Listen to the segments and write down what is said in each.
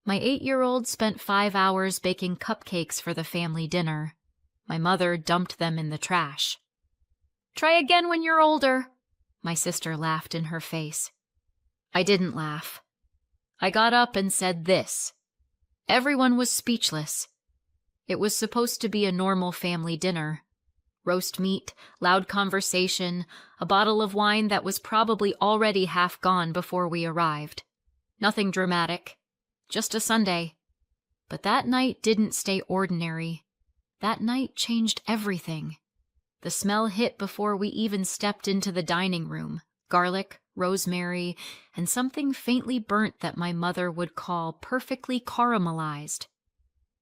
My 8-year-old spent 5 hours baking cupcakes for the family dinner. My mother dumped them in the trash. "Try again when you're older," my sister laughed in her face. I didn't laugh. I got up and said this. Everyone was speechless. It was supposed to be a normal family dinner. Roast meat, loud conversation, a bottle of wine that was probably already half gone before we arrived. Nothing dramatic. Just a Sunday. But that night didn't stay ordinary. That night changed everything. The smell hit before we even stepped into the dining room. Garlic, rosemary, and something faintly burnt that my mother would call perfectly caramelized.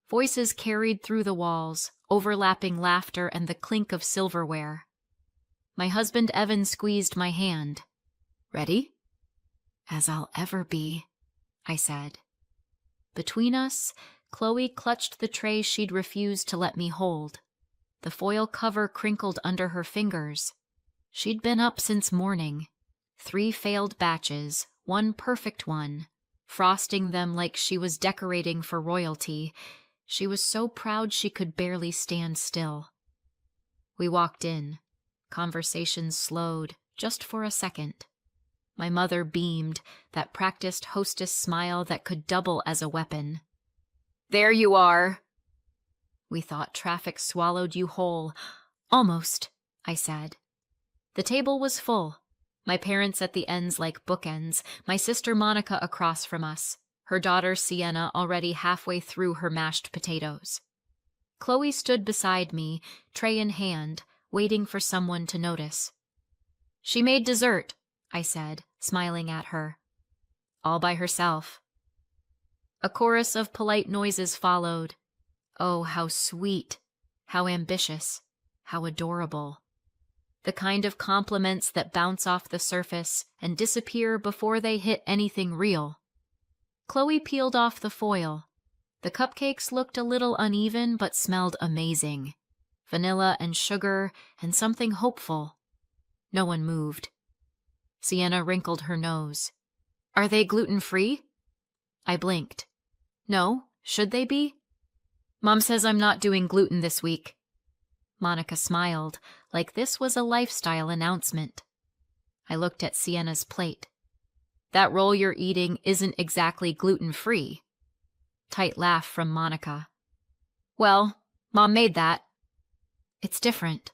Voices carried through the walls, overlapping laughter and the clink of silverware. My husband Evan squeezed my hand. "Ready?" "As I'll ever be," I said. Between us, Chloe clutched the tray she'd refused to let me hold. The foil cover crinkled under her fingers. She'd been up since morning. 3 failed batches, 1 perfect one, frosting them like she was decorating for royalty. She was so proud she could barely stand still. We walked in. Conversation slowed, just for a second. My mother beamed, that practiced hostess smile that could double as a weapon. "There you are." "We thought traffic swallowed you whole." "Almost," I said. The table was full. My parents at the ends like bookends, my sister Monica across from us, her daughter Sienna already halfway through her mashed potatoes. Chloe stood beside me, tray in hand, waiting for someone to notice. "She made dessert," I said, smiling at her. "All by herself." A chorus of polite noises followed. Oh, how sweet, how ambitious, how adorable. The kind of compliments that bounce off the surface and disappear before they hit anything real. Chloe peeled off the foil. The cupcakes looked a little uneven but smelled amazing. Vanilla and sugar and something hopeful. No one moved. Sienna wrinkled her nose. "Are they gluten-free?" I blinked. "No, should they be?" "Mom says I'm not doing gluten this week." Monica smiled, like this was a lifestyle announcement. I looked at Sienna's plate. "That roll you're eating isn't exactly gluten-free." Tight laugh from Monica. "Well, Mom made that." "It's different."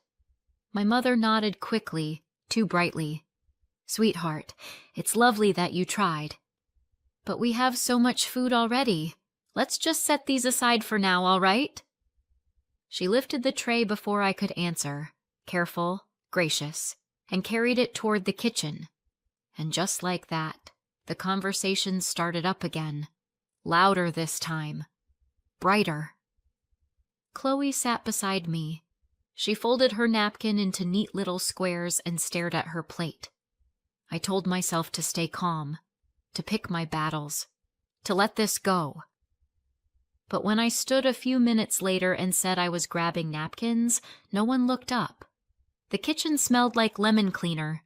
My mother nodded quickly, too brightly. "Sweetheart, it's lovely that you tried. But we have so much food already. Let's just set these aside for now, all right?" She lifted the tray before I could answer, careful, gracious, and carried it toward the kitchen. And just like that, the conversation started up again. Louder this time. Brighter. Chloe sat beside me. She folded her napkin into neat little squares and stared at her plate. I told myself to stay calm, to pick my battles, to let this go. But when I stood a few minutes later and said I was grabbing napkins, no one looked up. The kitchen smelled like lemon cleaner.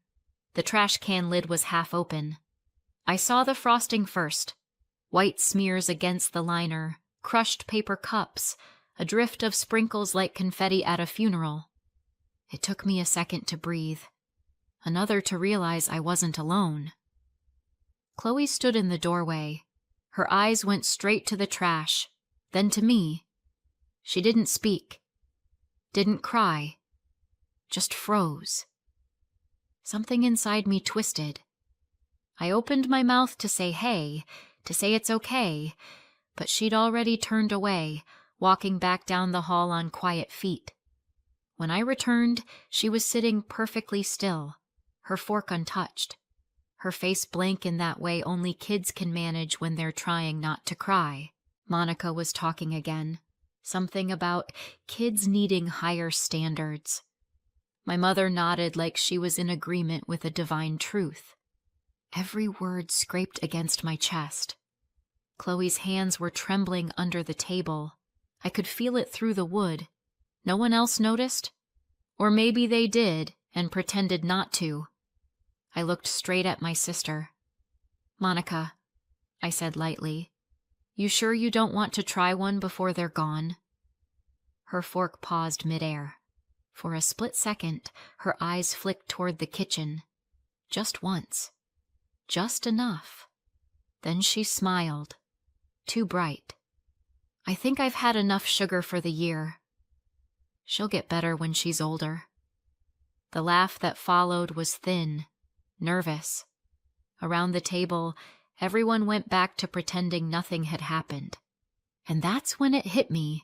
The trash can lid was half open. I saw the frosting first. White smears against the liner, crushed paper cups, a drift of sprinkles like confetti at a funeral. It took me a second to breathe, another to realize I wasn't alone. Chloe stood in the doorway. Her eyes went straight to the trash, then to me. She didn't speak, didn't cry, just froze. Something inside me twisted. I opened my mouth to say hey, to say it's okay, but she'd already turned away, walking back down the hall on quiet feet. When I returned, she was sitting perfectly still, her fork untouched, her face blank in that way only kids can manage when they're trying not to cry. Monica was talking again, something about kids needing higher standards. My mother nodded like she was in agreement with a divine truth. Every word scraped against my chest. Chloe's hands were trembling under the table. I could feel it through the wood. No one else noticed? Or maybe they did and pretended not to. I looked straight at my sister. "Monica," I said lightly, You sure you don't want to try one before they're gone? Her fork paused midair. For a split second, her eyes flicked toward the kitchen. Just once. Just enough. Then she smiled. Too bright. I think I've had enough sugar for the year. She'll get better when she's older. The laugh that followed was thin, nervous. Around the table, everyone went back to pretending nothing had happened. And that's when it hit me.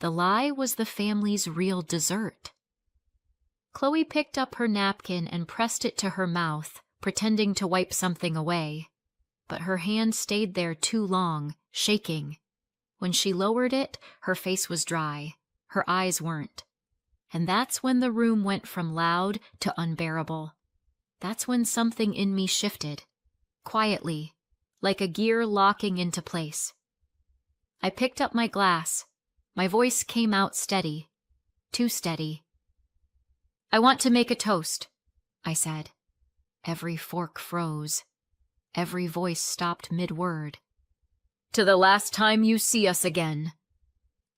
The lie was the family's real dessert. Chloe picked up her napkin and pressed it to her mouth, pretending to wipe something away. But her hand stayed there too long, shaking. When she lowered it, her face was dry. Her eyes weren't. And that's when the room went from loud to unbearable. That's when something in me shifted. Quietly, like a gear locking into place. I picked up my glass. My voice came out steady. Too steady. I want to make a toast, I said. Every fork froze. Every voice stopped mid-word. To the last time you see us again.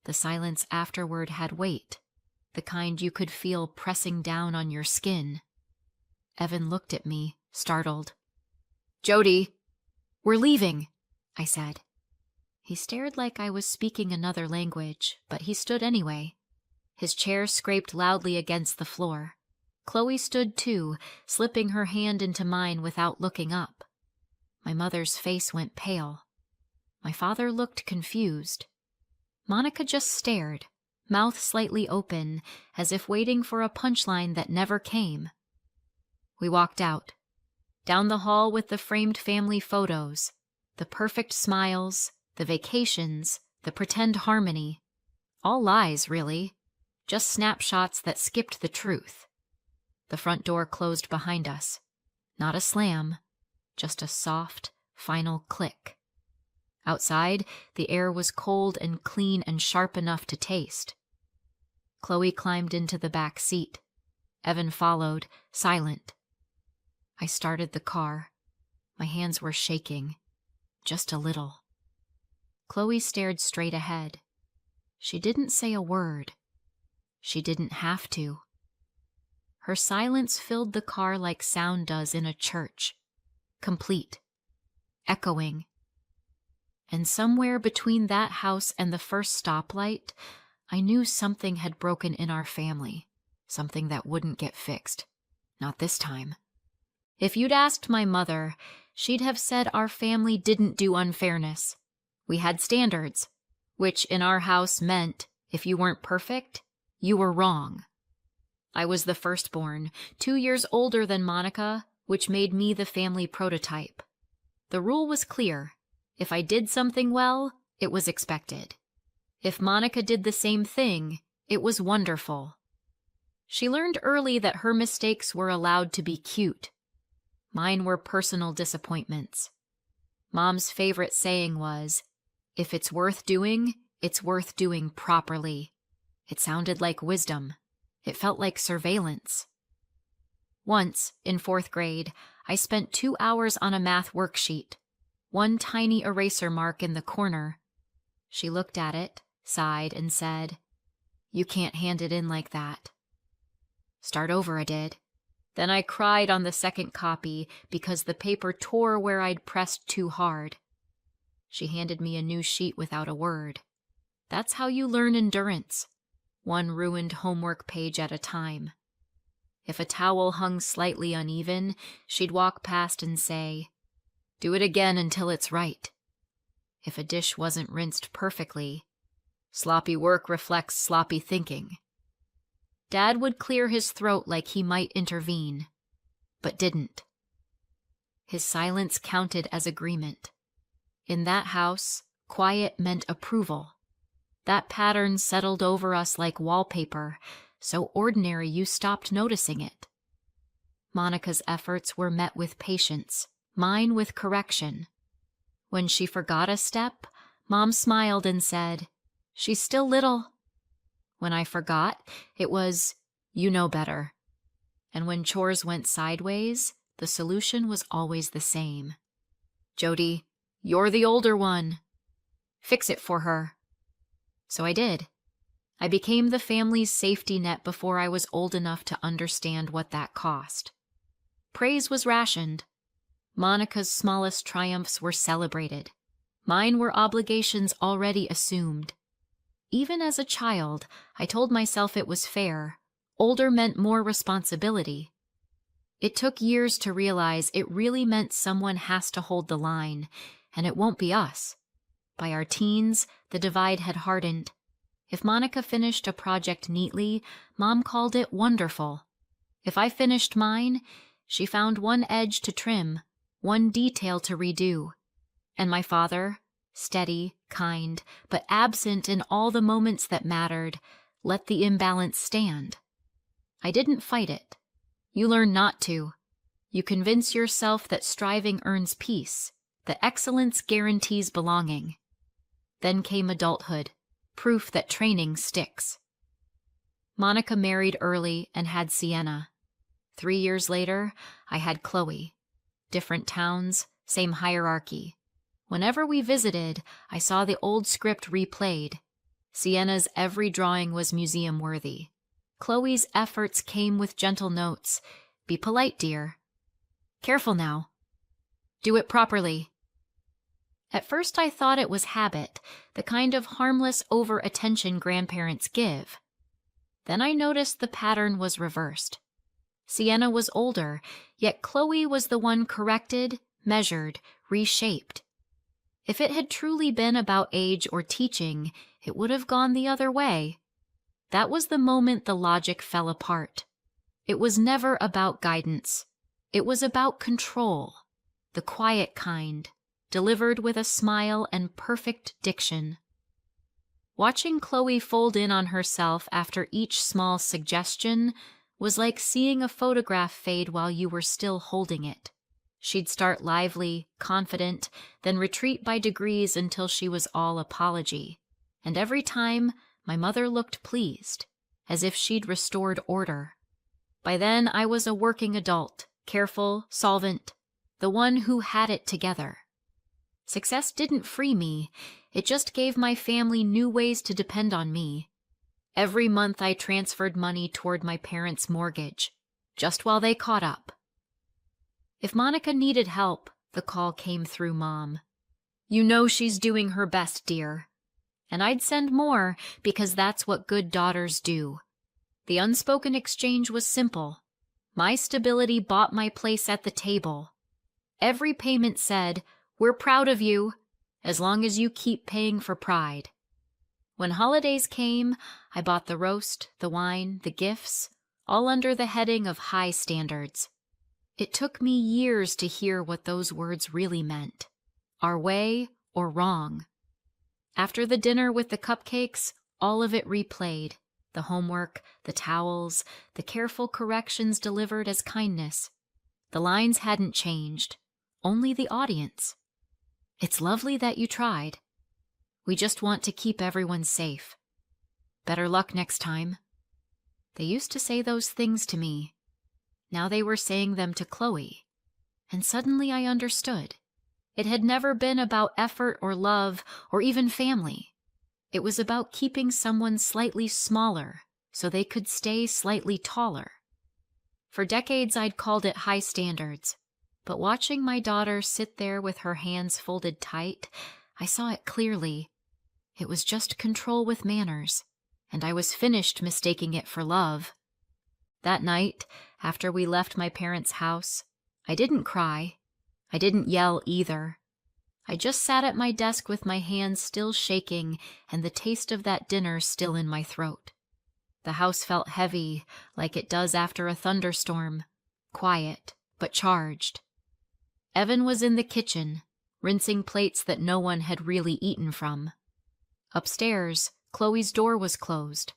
The silence afterward had weight, the kind you could feel pressing down on your skin. Evan looked at me, startled. Jody, we're leaving, I said. He stared like I was speaking another language, but he stood anyway. His chair scraped loudly against the floor. Chloe stood too, slipping her hand into mine without looking up. My mother's face went pale. My father looked confused. Monica just stared, mouth slightly open, as if waiting for a punchline that never came. We walked out, down the hall with the framed family photos, the perfect smiles, the vacations, the pretend harmony. All lies, really. Just snapshots that skipped the truth. The front door closed behind us. Not a slam, just a soft, final click. Outside, the air was cold and clean and sharp enough to taste. Chloe climbed into the back seat. Evan followed, silent. I started the car. My hands were shaking. Just a little. Chloe stared straight ahead. She didn't say a word. She didn't have to. Her silence filled the car like sound does in a church. Complete. Echoing. And somewhere between that house and the first stoplight, I knew something had broken in our family. Something that wouldn't get fixed. Not this time. If you'd asked my mother, she'd have said our family didn't do unfairness. We had standards, which in our house meant if you weren't perfect, you were wrong. I was the firstborn, 2 years older than Monica, which made me the family prototype. The rule was clear. If I did something well, it was expected. If Monica did the same thing, it was wonderful. She learned early that her mistakes were allowed to be cute. Mine were personal disappointments. Mom's favorite saying was, "If it's worth doing, it's worth doing properly." It sounded like wisdom. It felt like surveillance. Once, in 4th grade, I spent 2 hours on a math worksheet. One tiny eraser mark in the corner. She looked at it, sighed, and said, "You can't hand it in like that." Start over I did. Then I cried on the second copy because the paper tore where I'd pressed too hard. She handed me a new sheet without a word. That's how you learn endurance. One ruined homework page at a time. If a towel hung slightly uneven, she'd walk past and say, "Do it again until it's right." If a dish wasn't rinsed perfectly, "Sloppy work reflects sloppy thinking." Dad would clear his throat like he might intervene, but didn't. His silence counted as agreement. In that house, quiet meant approval. That pattern settled over us like wallpaper, so ordinary you stopped noticing it. Monica's efforts were met with patience, mine with correction. When she forgot a step, Mom smiled and said, "She's still little." When I forgot, it was, "You know better." And when chores went sideways, the solution was always the same. "Jody, you're the older one." Fix it for her. So I did. I became the family's safety net before I was old enough to understand what that cost. Praise was rationed. Monica's smallest triumphs were celebrated. Mine were obligations already assumed. Even as a child, I told myself it was fair. Older meant more responsibility. It took years to realize it really meant someone has to hold the line, and it won't be us. By our teens, the divide had hardened. If Monica finished a project neatly, Mom called it wonderful. If I finished mine, she found one edge to trim, one detail to redo. And my father, steady, kind, but absent in all the moments that mattered, let the imbalance stand. I didn't fight it. You learn not to. You convince yourself that striving earns peace, that excellence guarantees belonging. Then came adulthood, proof that training sticks. Monica married early and had Sienna. 3 years later, I had Chloe. Different towns, same hierarchy. Whenever we visited, I saw the old script replayed. Sienna's every drawing was museum-worthy. Chloe's efforts came with gentle notes. Be polite, dear. Careful now. Do it properly. At first I thought it was habit, the kind of harmless over-attention grandparents give. Then I noticed the pattern was reversed. Sienna was older, yet Chloe was the one corrected, measured, reshaped. If it had truly been about age or teaching, it would have gone the other way. That was the moment the logic fell apart. It was never about guidance. It was about control, the quiet kind, delivered with a smile and perfect diction. Watching Chloe fold in on herself after each small suggestion was like seeing a photograph fade while you were still holding it. She'd start lively, confident, then retreat by degrees until she was all apology. And every time, my mother looked pleased, as if she'd restored order. By then, I was a working adult, careful, solvent, the one who had it together. Success didn't free me, it just gave my family new ways to depend on me. Every month I transferred money toward my parents' mortgage, just while they caught up. If Monica needed help, the call came through Mom. You know she's doing her best, dear. And I'd send more because that's what good daughters do. The unspoken exchange was simple. My stability bought my place at the table. Every payment said, "We're proud of you, as long as you keep paying for pride." When holidays came, I bought the roast, the wine, the gifts, all under the heading of high standards. It took me years to hear what those words really meant. Our way or wrong. After the dinner with the cupcakes, all of it replayed. The homework, the towels, the careful corrections delivered as kindness. The lines hadn't changed, only the audience. It's lovely that you tried. We just want to keep everyone safe. Better luck next time. They used to say those things to me. Now they were saying them to Chloe. And suddenly I understood. It had never been about effort or love or even family. It was about keeping someone slightly smaller so they could stay slightly taller. For decades I'd called it high standards, but watching my daughter sit there with her hands folded tight, I saw it clearly. It was just control with manners, and I was finished mistaking it for love. That night, after we left my parents' house, I didn't cry. I didn't yell either. I just sat at my desk with my hands still shaking and the taste of that dinner still in my throat. The house felt heavy, like it does after a thunderstorm, quiet, but charged. Evan was in the kitchen, rinsing plates that no one had really eaten from. Upstairs, Chloe's door was closed.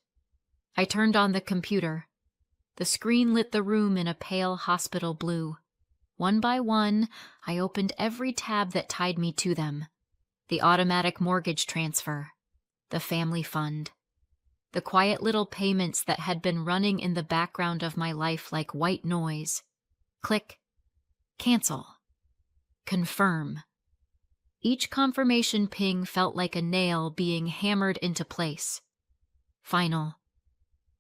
I turned on the computer. The screen lit the room in a pale hospital blue. One by one, I opened every tab that tied me to them. The automatic mortgage transfer, the family fund, the quiet little payments that had been running in the background of my life like white noise. Click. Cancel. Confirm. Each confirmation ping felt like a nail being hammered into place. Final.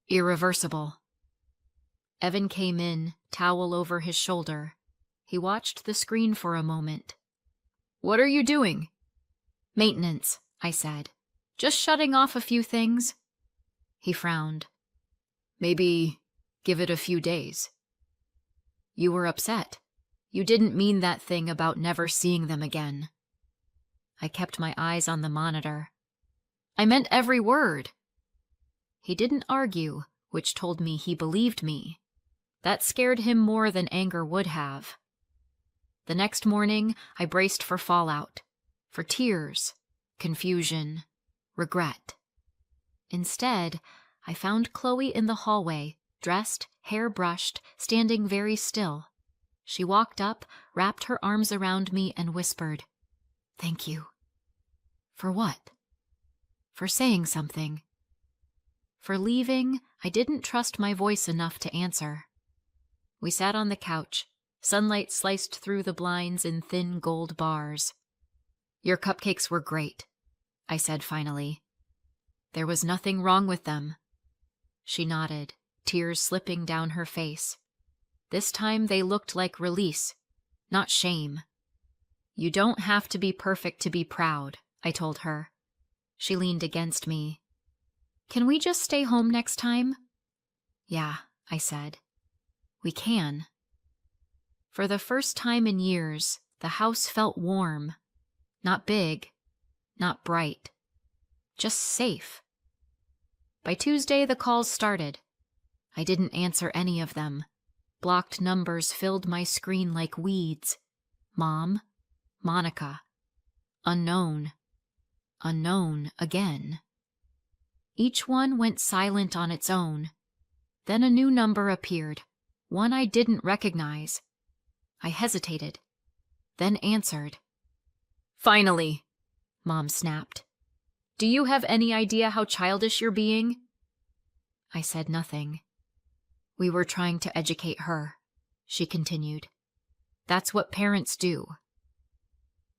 Irreversible. Evan came in, towel over his shoulder. He watched the screen for a moment. "What are you doing?" "Maintenance," I said. "Just shutting off a few things." He frowned. "Maybe give it a few days." "You were upset. You didn't mean that thing about never seeing them again." I kept my eyes on the monitor. "I meant every word." He didn't argue, which told me he believed me. That scared him more than anger would have. The next morning, I braced for fallout, for tears, confusion, regret. Instead, I found Chloe in the hallway, dressed, hair brushed, standing very still. She walked up, wrapped her arms around me, and whispered, "Thank you." "For what?" "For saying something." For leaving, I didn't trust my voice enough to answer. We sat on the couch. Sunlight sliced through the blinds in thin gold bars. "Your cupcakes were great," I said finally. "There was nothing wrong with them." She nodded, tears slipping down her face. This time they looked like release, not shame. "You don't have to be perfect to be proud," I told her. She leaned against me. "Can we just stay home next time?" "Yeah," I said. "We can." For the first time in years, the house felt warm. Not big, not bright, just safe. By Tuesday, the calls started. I didn't answer any of them. Blocked numbers filled my screen like weeds. Mom, Monica, unknown, unknown again. Each one went silent on its own. Then a new number appeared, one I didn't recognize. I hesitated, then answered. "Finally," Mom snapped. "Do you have any idea how childish you're being?" I said nothing. "We were trying to educate her," she continued. "That's what parents do."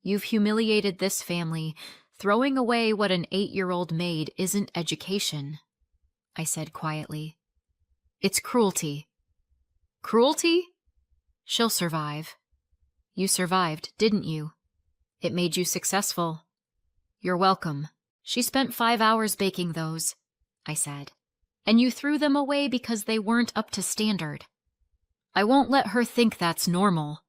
"You've humiliated this family. Throwing away what an 8-year-old made isn't education," I said quietly. "It's cruelty." "Cruelty?" "She'll survive. You survived, didn't you? It made you successful." "You're welcome. She spent 5 hours baking those," I said. "And you threw them away because they weren't up to standard." "I won't let her think that's normal."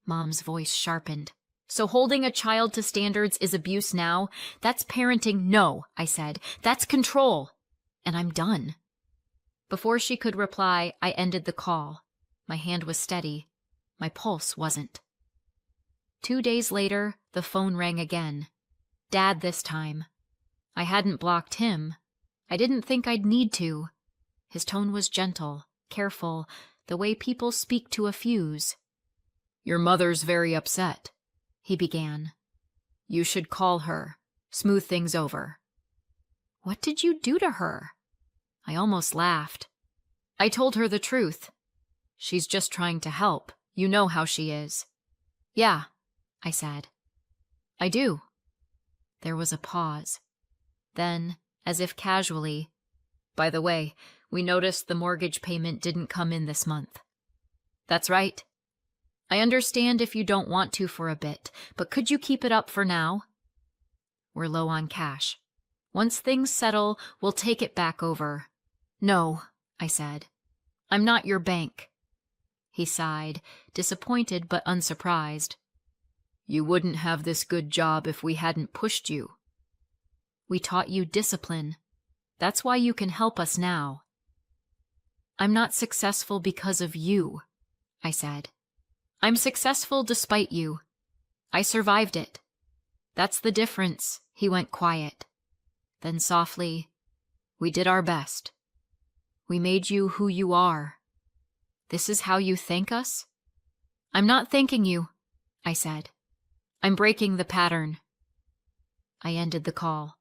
Mom's voice sharpened. "So holding a child to standards is abuse now? That's parenting." "No," I said. "That's control. And I'm done." Before she could reply, I ended the call. My hand was steady. My pulse wasn't. 2 days later, the phone rang again. Dad this time. I hadn't blocked him. I didn't think I'd need to. His tone was gentle, careful, the way people speak to a fuse. "Your mother's very upset," he began. "You should call her, smooth things over." "What did you do to her?" I almost laughed. "I told her the truth. She's just trying to help. You know how she is." "Yeah," I said. "I do." There was a pause. Then, as if casually, "By the way, we noticed the mortgage payment didn't come in this month." "That's right. I understand if you don't want to for a bit, but could you keep it up for now?" "We're low on cash. Once things settle, we'll take it back over." "No," I said. "I'm not your bank." He sighed, disappointed but unsurprised. "You wouldn't have this good job if we hadn't pushed you." "We taught you discipline. That's why you can help us now." "I'm not successful because of you," I said. "I'm successful despite you. I survived it." "That's the difference." He went quiet. Then softly, "We did our best. We made you who you are. This is how you thank us?" "I'm not thanking you," I said. "I'm breaking the pattern." I ended the call.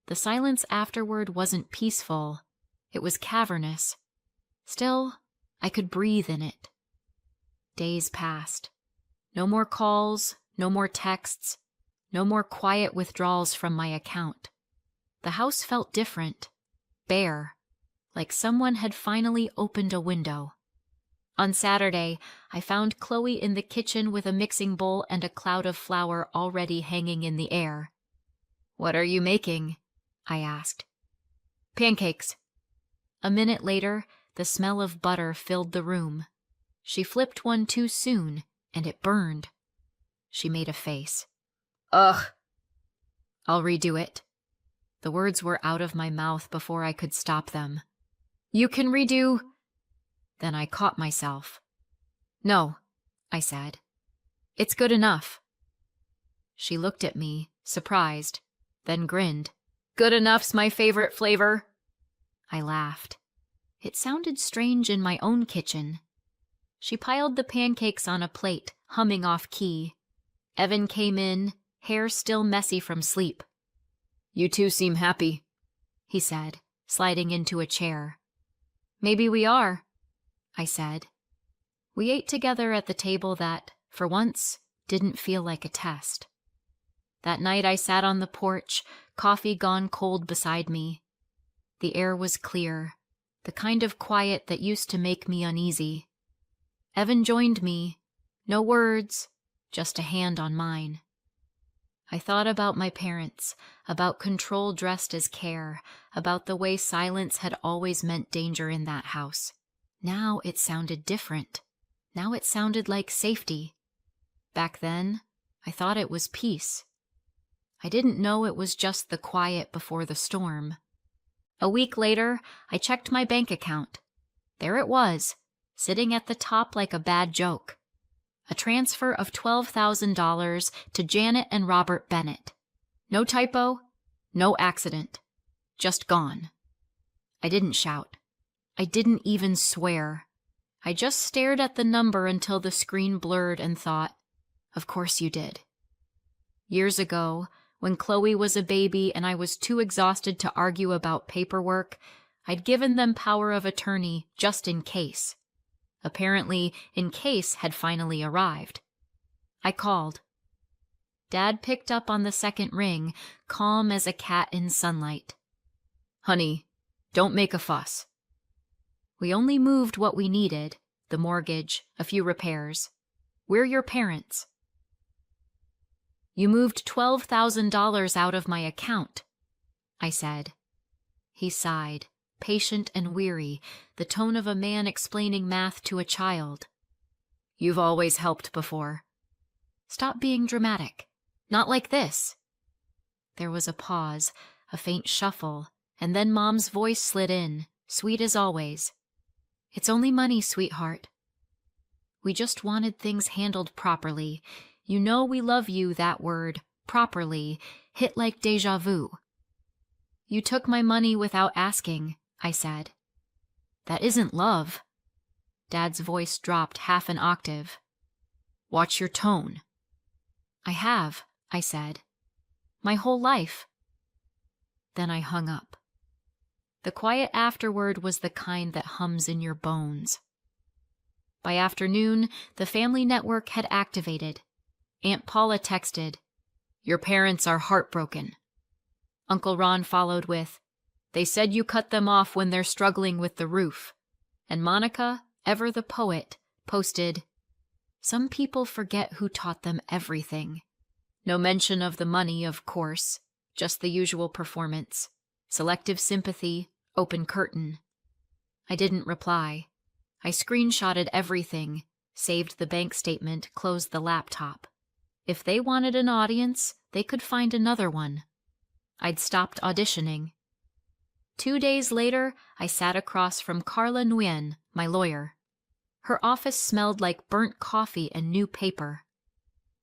The silence afterward wasn't peaceful. It was cavernous. Still, I could breathe in it. Days passed. No more calls, no more texts. No more quiet withdrawals from my account. The house felt different, bare, like someone had finally opened a window. On Saturday, I found Chloe in the kitchen with a mixing bowl and a cloud of flour already hanging in the air. "What are you making?" I asked. "Pancakes." A minute later, the smell of butter filled the room. She flipped one too soon, and it burned. She made a face. "Ugh." "I'll redo it." The words were out of my mouth before I could stop them. "You can redo—" Then I caught myself. "No," I said. "It's good enough." She looked at me, surprised, then grinned. "Good enough's my favorite flavor." I laughed. It sounded strange in my own kitchen. She piled the pancakes on a plate, humming off key. Evan came in, hair still messy from sleep. "You two seem happy," he said, sliding into a chair. "Maybe we are," I said. We ate together at the table that, for once, didn't feel like a test. That night I sat on the porch, coffee gone cold beside me. The air was clear, the kind of quiet that used to make me uneasy. Evan joined me, no words, just a hand on mine. I thought about my parents, about control dressed as care, about the way silence had always meant danger in that house. Now it sounded different. Now it sounded like safety. Back then, I thought it was peace. I didn't know it was just the quiet before the storm. A week later, I checked my bank account. There it was, sitting at the top like a bad joke. A transfer of $12,000 to Janet and Robert Bennett. No typo, no accident. Just gone. I didn't shout. I didn't even swear. I just stared at the number until the screen blurred and thought, of course you did. Years ago, when Chloe was a baby and I was too exhausted to argue about paperwork, I'd given them power of attorney just in case. Apparently, in case had finally arrived. I called. Dad picked up on the second ring, calm as a cat in sunlight. "Honey, don't make a fuss." We only moved what we needed, the mortgage, a few repairs. We're your parents. "You moved $12,000 out of my account," I said. He sighed, patient and weary, the tone of a man explaining math to a child. "You've always helped before." "Stop being dramatic. Not like this." There was a pause, a faint shuffle, and then Mom's voice slid in, sweet as always. "It's only money, sweetheart. We just wanted things handled properly. You know we love you, that word, properly, hit like déjà vu." "You took my money without asking," I said. "That isn't love." Dad's voice dropped half an octave. "Watch your tone." "I have," I said. "My whole life." Then I hung up. The quiet afterward was the kind that hums in your bones. By afternoon, the family network had activated. Aunt Paula texted, "Your parents are heartbroken." Uncle Ron followed with, "They said you cut them off when they're struggling with the roof." And Monica, ever the poet, posted, "Some people forget who taught them everything." No mention of the money, of course, just the usual performance. Selective sympathy, open curtain. I didn't reply. I screenshotted everything, saved the bank statement, closed the laptop. If they wanted an audience, they could find another one. I'd stopped auditioning. 2 days later, I sat across from Carla Nguyen, my lawyer. Her office smelled like burnt coffee and new paper.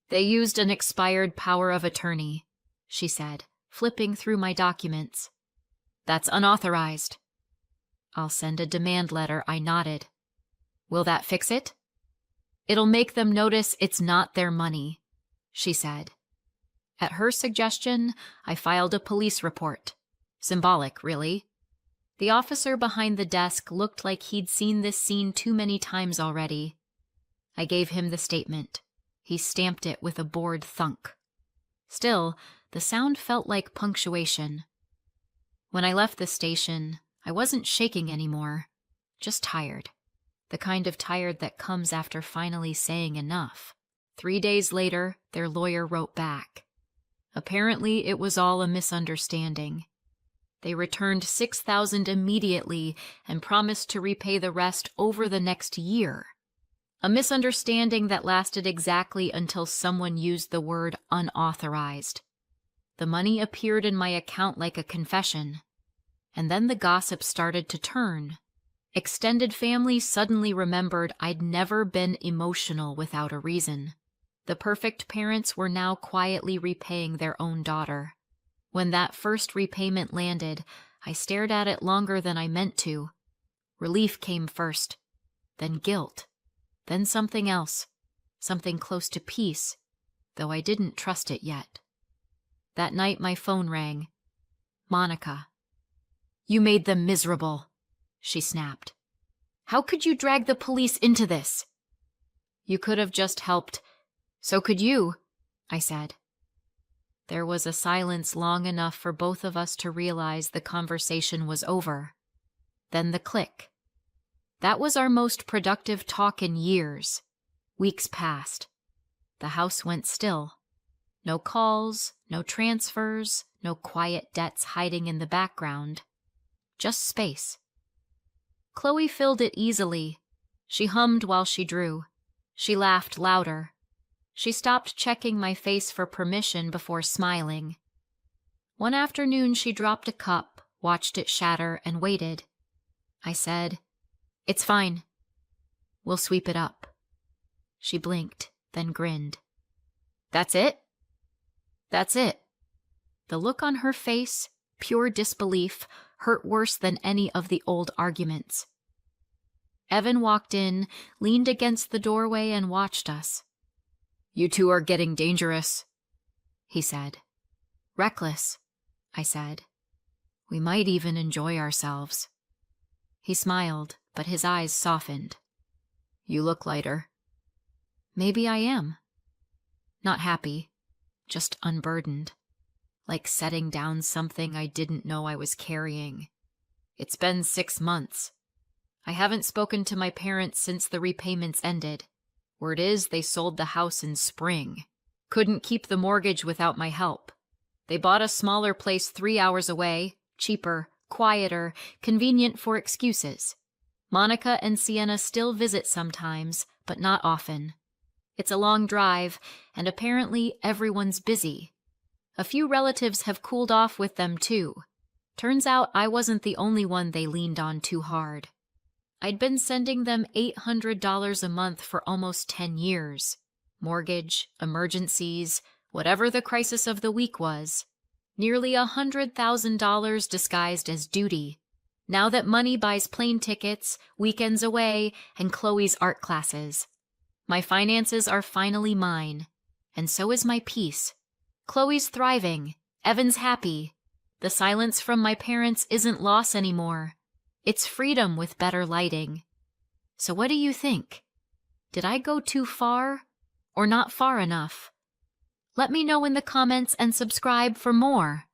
"They used an expired power of attorney," she said, flipping through my documents. "That's unauthorized." "I'll send a demand letter," I nodded. "Will that fix it?" "It'll make them notice it's not their money," she said. At her suggestion, I filed a police report. Symbolic, really. The officer behind the desk looked like he'd seen this scene too many times already. I gave him the statement. He stamped it with a bored thunk. Still, the sound felt like punctuation. When I left the station, I wasn't shaking anymore, just tired. The kind of tired that comes after finally saying enough. 3 days later, their lawyer wrote back. Apparently, it was all a misunderstanding. They returned $6,000 immediately and promised to repay the rest over the next year. A misunderstanding that lasted exactly until someone used the word unauthorized. The money appeared in my account like a confession. And then the gossip started to turn. Extended family suddenly remembered I'd never been emotional without a reason. The perfect parents were now quietly repaying their own daughter. When that first repayment landed, I stared at it longer than I meant to. Relief came first, then guilt, then something else, something close to peace, though I didn't trust it yet. That night my phone rang. Monica. "You made them miserable," she snapped. "How could you drag the police into this?" "You could have just helped. So could you," I said. There was a silence long enough for both of us to realize the conversation was over. Then the click. That was our most productive talk in years. Weeks passed. The house went still. No calls, no transfers, no quiet debts hiding in the background. Just space. Chloe filled it easily. She hummed while she drew. She laughed louder. She stopped checking my face for permission before smiling. One afternoon she dropped a cup, watched it shatter, and waited. I said, "It's fine. We'll sweep it up." She blinked, then grinned. "That's it?" "That's it." The look on her face, pure disbelief, hurt worse than any of the old arguments. Evan walked in, leaned against the doorway, and watched us. "You two are getting dangerous," he said. "Reckless," I said. "We might even enjoy ourselves." He smiled, but his eyes softened. "You look lighter." Maybe I am. Not happy, just unburdened. Like setting down something I didn't know I was carrying. It's been 6 months. I haven't spoken to my parents since the repayments ended. Word is they sold the house in spring. Couldn't keep the mortgage without my help. They bought a smaller place 3 hours away, cheaper, quieter, convenient for excuses. Monica and Sienna still visit sometimes, but not often. It's a long drive, and apparently everyone's busy. A few relatives have cooled off with them too. Turns out I wasn't the only one they leaned on too hard. I'd been sending them $800 a month for almost 10 years. Mortgage, emergencies, whatever the crisis of the week was. Nearly $100,000 disguised as duty. Now that money buys plane tickets, weekends away, and Chloe's art classes. My finances are finally mine, and so is my peace. Chloe's thriving, Evan's happy. The silence from my parents isn't loss anymore. It's freedom with better lighting. So what do you think? Did I go too far, or not far enough? Let me know in the comments and subscribe for more.